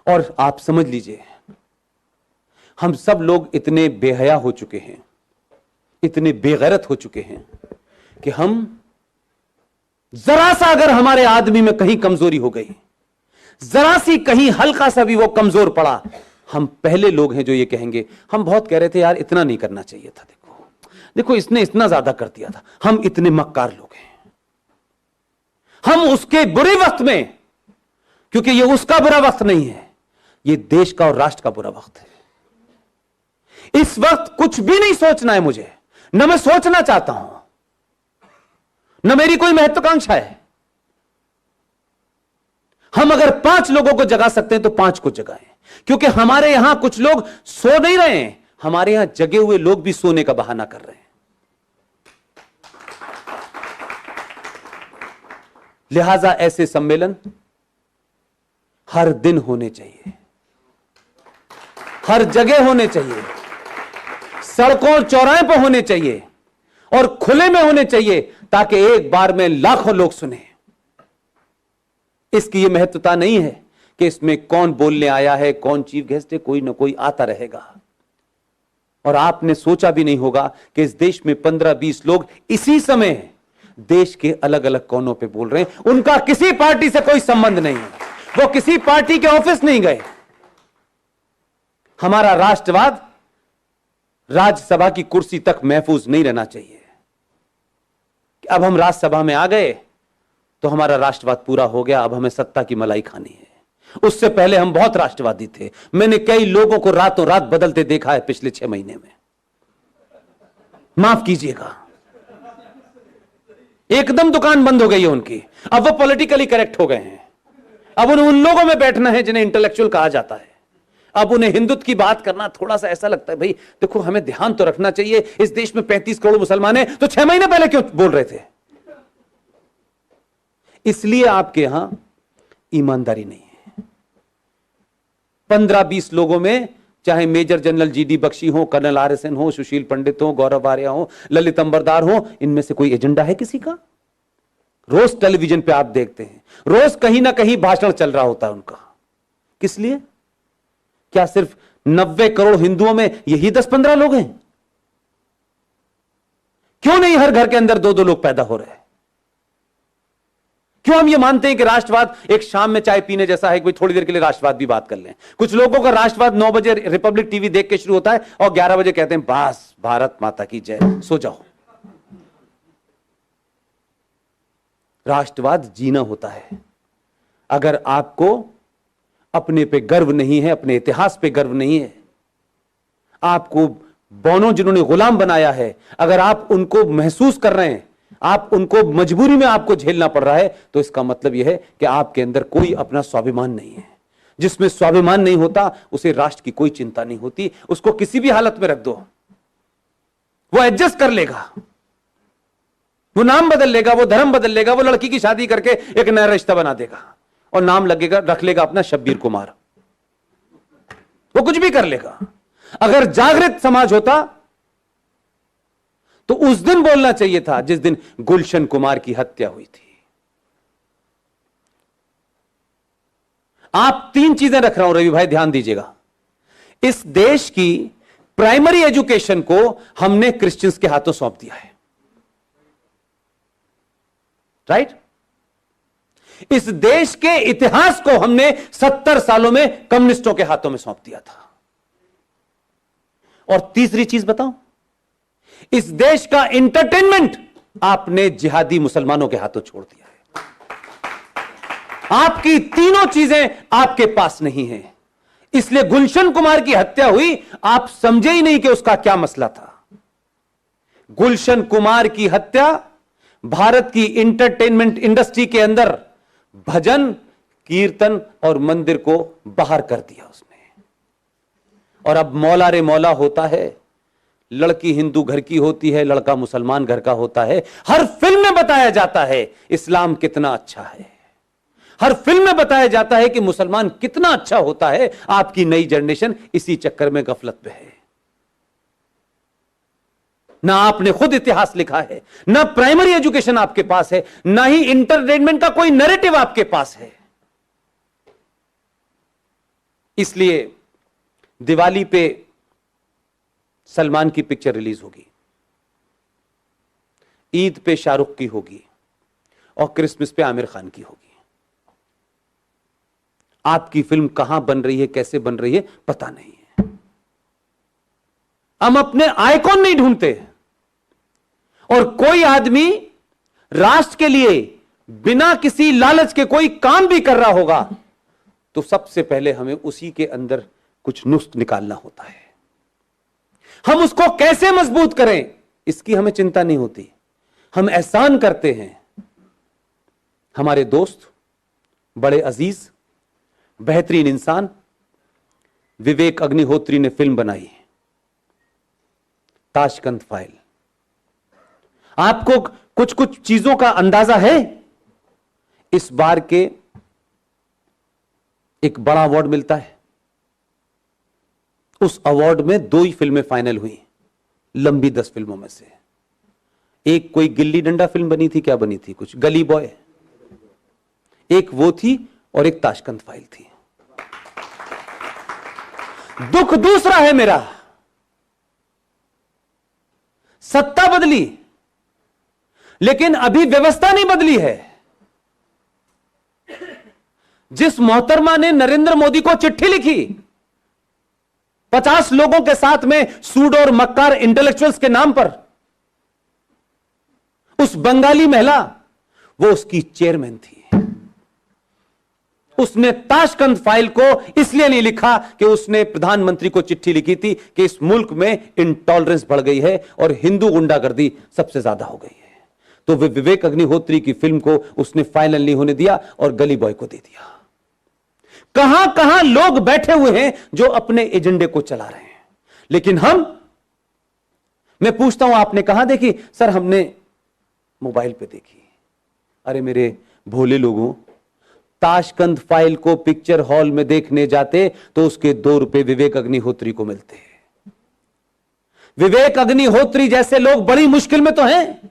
और आप समझ लीजिए, हम सब लोग इतने बेहया हो चुके हैं, इतने बेगैरत हो चुके हैं कि हम जरा सा अगर हमारे आदमी में कहीं कमजोरी हो गई, जरा सी कहीं हल्का सा भी वो कमजोर पड़ा, हम पहले लोग हैं जो ये कहेंगे। हम बहुत कह रहे थे यार इतना नहीं करना चाहिए था, देखो देखो इसने इतना ज्यादा कर दिया था, हम इतने मक्कार लोग हैं। हम उसके बुरे वक्त में, क्योंकि ये उसका बुरा वक्त नहीं है, ये देश का और राष्ट्र का बुरा वक्त है। इस वक्त कुछ भी नहीं सोचना है मुझे, न मैं सोचना चाहता हूं, न मेरी कोई महत्वाकांक्षा है। हम अगर 5 लोगों को जगा सकते हैं तो 5 को जगाएं, क्योंकि हमारे यहां कुछ लोग सो नहीं रहे हैं, हमारे यहां जगे हुए लोग भी सोने का बहाना कर रहे हैं। लिहाजा ऐसे सम्मेलन हर दिन होने चाहिए, हर जगह होने चाहिए, सड़कों और चौराहे पर होने चाहिए और खुले में होने चाहिए, ताकि एक बार में लाखों लोग सुने। इसकी यह महत्वता नहीं है कि इसमें कौन बोलने आया है, कौन चीफ गेस्ट है, कोई ना कोई आता रहेगा। और आपने सोचा भी नहीं होगा कि इस देश में 15-20 लोग इसी समय देश के अलग अलग कोनों पे बोल रहे हैं। उनका किसी पार्टी से कोई संबंध नहीं है, वो किसी पार्टी के ऑफिस नहीं गए। हमारा राष्ट्रवाद राज्यसभा की कुर्सी तक महफूज नहीं रहना चाहिए। अब हम राज्यसभा में आ गए तो हमारा राष्ट्रवाद पूरा हो गया, अब हमें सत्ता की मलाई खानी है। उससे पहले हम बहुत राष्ट्रवादी थे। मैंने कई लोगों को रातों रात बदलते देखा है पिछले 6 महीने में, माफ कीजिएगा। एकदम दुकान बंद हो गई है उनकी, अब वो पॉलिटिकली करेक्ट हो गए हैं। अब उन्हें उन लोगों में बैठना है जिन्हें इंटेलेक्चुअल कहा जाता है। अब उन्हें हिंदुत्व की बात करना थोड़ा सा ऐसा लगता है, भाई देखो हमें ध्यान तो रखना चाहिए, इस देश में 35 करोड़ मुसलमान हैं, तो 6 महीने पहले क्यों बोल रहे थे? इसलिए आपके यहां ईमानदारी नहीं है। 15-20 लोगों में, चाहे मेजर जनरल जीडी बख्शी हो, कर्नल RSN हो, सुशील पंडित हो, गौरव आर्या हो, ललित अंबरदार हो, इनमें से कोई एजेंडा है किसी का? रोज टेलीविजन पे आप देखते हैं, रोज कहीं ना कहीं भाषण चल रहा होता है उनका। किस लिए? क्या सिर्फ 90 करोड़ हिंदुओं में यही 10-15 लोग हैं? क्यों नहीं हर घर के अंदर 2-2 लोग पैदा हो रहे हैं? क्यों हम ये मानते हैं कि राष्ट्रवाद एक शाम में चाय पीने जैसा है कि थोड़ी देर के लिए राष्ट्रवाद भी बात कर लें? कुछ लोगों का राष्ट्रवाद 9 बजे रिपब्लिक टीवी देख के शुरू होता है और 11 बजे कहते हैं बस भारत माता की जय, सो जाओ। राष्ट्रवाद जीना होता है। अगर आपको अपने पे गर्व नहीं है, अपने इतिहास पे गर्व नहीं है, आपको बौनों जिन्होंने गुलाम बनाया है, अगर आप उनको महसूस कर रहे हैं, आप उनको मजबूरी में आपको झेलना पड़ रहा है, तो इसका मतलब यह है कि आपके अंदर कोई अपना स्वाभिमान नहीं है। जिसमें स्वाभिमान नहीं होता उसे राष्ट्र की कोई चिंता नहीं होती। उसको किसी भी हालत में रख दो, वो एडजस्ट कर लेगा, वो नाम बदल लेगा, वो धर्म बदल लेगा, वो लड़की की शादी करके एक नया रिश्ता बना देगा और नाम लगेगा, रख लेगा अपना शब्बीर कुमार। वो कुछ भी कर लेगा। अगर जागृत समाज होता तो उस दिन बोलना चाहिए था जिस दिन गुलशन कुमार की हत्या हुई थी। आप 3 चीजें रख रहा हूं रवि भाई, ध्यान दीजिएगा। इस देश की प्राइमरी एजुकेशन को हमने क्रिश्चियंस के हाथों सौंप दिया है, राइट? इस देश के इतिहास को हमने 70 सालों में कम्युनिस्टों के हाथों में सौंप दिया था। और तीसरी चीज बताऊं, इस देश का एंटरटेनमेंट आपने जिहादी मुसलमानों के हाथों छोड़ दिया है। आपकी तीनों चीजें आपके पास नहीं है। इसलिए गुलशन कुमार की हत्या हुई, आप समझे ही नहीं कि उसका क्या मसला था। गुलशन कुमार की हत्या भारत की एंटरटेनमेंट इंडस्ट्री के अंदर भजन, कीर्तन और मंदिर को बाहर कर दिया उसने। और अब मौला रे मौला होता है, लड़की हिंदू घर की होती है, लड़का मुसलमान घर का होता है। हर फिल्म में बताया जाता है इस्लाम कितना अच्छा है, हर फिल्म में बताया जाता है कि मुसलमान कितना अच्छा होता है। आपकी नई जनरेशन इसी चक्कर में गफलत में है। ना आपने खुद इतिहास लिखा है, ना प्राइमरी एजुकेशन आपके पास है, ना ही इंटरटेनमेंट का कोई नैरेटिव आपके पास है। इसलिए दिवाली पे सलमान की पिक्चर रिलीज होगी, ईद पे शाहरुख की होगी और क्रिसमस पे आमिर खान की होगी। आपकी फिल्म कहां बन रही है, कैसे बन रही है, पता नहीं है। हम अपने आइकॉन नहीं ढूंढते, और कोई आदमी राष्ट्र के लिए बिना किसी लालच के कोई काम भी कर रहा होगा तो सबसे पहले हमें उसी के अंदर कुछ नुस्ख निकालना होता है। हम उसको कैसे मजबूत करें इसकी हमें चिंता नहीं होती। हम एहसान करते हैं। हमारे दोस्त, बड़े अजीज, बेहतरीन इंसान विवेक अग्निहोत्री ने फिल्म बनाई ताशकंद फाइल। आपको कुछ कुछ चीजों का अंदाजा है? इस बार के एक बड़ा अवार्ड मिलता है, उस अवार्ड में 2 ही फिल्में फाइनल हुई लंबी 10 फिल्मों में से। एक कोई गिल्ली डंडा फिल्म बनी थी, क्या बनी थी, कुछ गली बॉय, एक वो थी और एक ताशकंद फाइल थी। दुख दूसरा है मेरा, सत्ता बदली लेकिन अभी व्यवस्था नहीं बदली है। जिस मोहतरमा ने नरेंद्र मोदी को चिट्ठी लिखी 50 लोगों के साथ में सूड और मक्कार इंटेलेक्चुअल्स के नाम पर, उस बंगाली महिला वो उसकी चेयरमैन थी। उसने ताशकंद फाइल को इसलिए नहीं लिखा कि उसने प्रधानमंत्री को चिट्ठी लिखी थी कि इस मुल्क में इंटॉलरेंस बढ़ गई है और हिंदू गुंडागर्दी सबसे ज्यादा हो गई है, तो वे विवेक अग्निहोत्री की फिल्म को उसने फाइनल नहीं होने दिया और गली बॉय को दे दिया। कहां कहां लोग बैठे हुए हैं जो अपने एजेंडे को चला रहे हैं, लेकिन मैं पूछता हूं आपने कहां देखी? सर हमने मोबाइल पे देखी। अरे मेरे भोले लोगों, ताशकंद फाइल को पिक्चर हॉल में देखने जाते तो उसके 2 रुपए विवेक अग्निहोत्री को मिलते। विवेक अग्निहोत्री जैसे लोग बड़ी मुश्किल में तो हैं,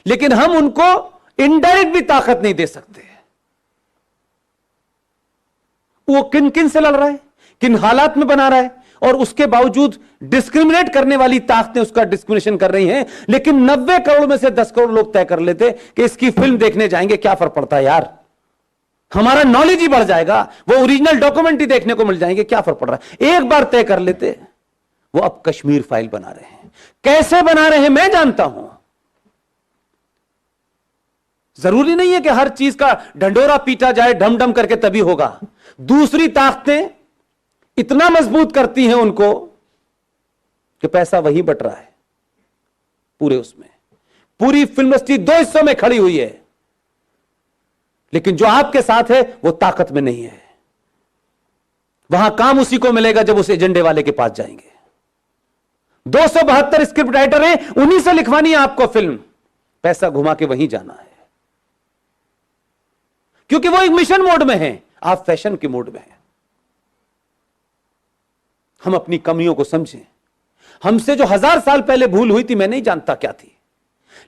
लेकिन हम उनको इनडायरेक्ट भी ताकत नहीं दे सकते। वो किन किन से लड़ रहा है, किन हालात में बना रहा है, और उसके बावजूद डिस्क्रिमिनेट करने वाली ताकतें उसका डिस्क्रिमिनेशन कर रही हैं। लेकिन 90 करोड़ में से 10 करोड़ लोग तय कर लेते कि इसकी फिल्म देखने जाएंगे, क्या फर्क पड़ता है यार, हमारा नॉलेज ही बढ़ जाएगा, वो ओरिजिनल डॉक्यूमेंट ही देखने को मिल जाएंगे, क्या फर्क पड़ रहा है। एक बार तय कर लेते। वो अब कश्मीर फाइल बना रहे हैं। कैसे बना रहे हैं मैं जानता हूं। जरूरी नहीं है कि हर चीज का ढंडोरा पीटा जाए ढम ढम करके तभी होगा। दूसरी ताकतें इतना मजबूत करती हैं उनको कि पैसा वही बट रहा है पूरे उसमें। पूरी फिल्म इंडस्ट्री 2 हिस्सों में खड़ी हुई है, लेकिन जो आपके साथ है वो ताकत में नहीं है। वहां काम उसी को मिलेगा जब उस एजेंडे वाले के पास जाएंगे। 272 स्क्रिप्ट राइटर हैं, उन्हीं से लिखवानी है आपको फिल्म, पैसा घुमा के वहीं जाना है, क्योंकि वो एक मिशन मोड में है, आप फैशन के मोड में हैं। हम अपनी कमियों को समझें। हमसे जो 1000 साल पहले भूल हुई थी मैं नहीं जानता क्या थी,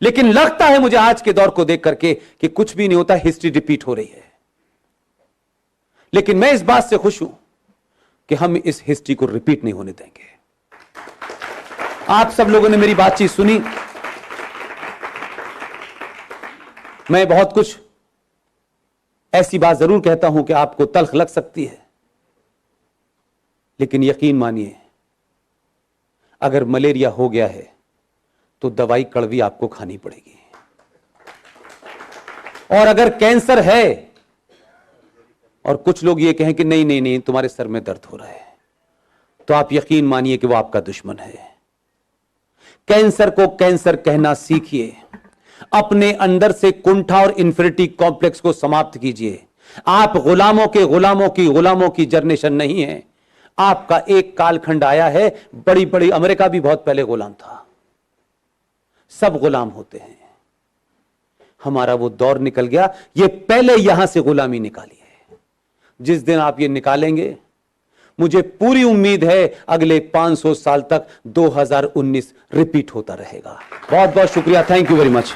लेकिन लगता है मुझे आज के दौर को देख करके कि कुछ भी नहीं होता, हिस्ट्री रिपीट हो रही है। लेकिन मैं इस बात से खुश हूं कि हम इस हिस्ट्री को रिपीट नहीं होने देंगे। आप सब लोगों ने मेरी बातचीत सुनी। मैं बहुत कुछ ऐसी बात जरूर कहता हूं कि आपको तल्ख लग सकती है, लेकिन यकीन मानिए अगर मलेरिया हो गया है तो दवाई कड़वी आपको खानी पड़ेगी, और अगर कैंसर है और कुछ लोग ये कहें कि नहीं नहीं नहीं तुम्हारे सर में दर्द हो रहा है, तो आप यकीन मानिए कि वो आपका दुश्मन है। कैंसर को कैंसर कहना सीखिए। अपने अंदर से कुंठा और इंफिनिटी कॉम्प्लेक्स को समाप्त कीजिए। आप गुलामों की जनरेशन नहीं है। आपका एक कालखंड आया है, बड़ी बड़ी अमेरिका भी बहुत पहले गुलाम था, सब गुलाम होते हैं। हमारा वो दौर निकल गया, ये पहले यहां से गुलामी निकाली है। जिस दिन आप ये निकालेंगे, मुझे पूरी उम्मीद है अगले 500 साल तक 2019 रिपीट होता रहेगा। बहुत बहुत शुक्रिया, थैंक यू वेरी मच।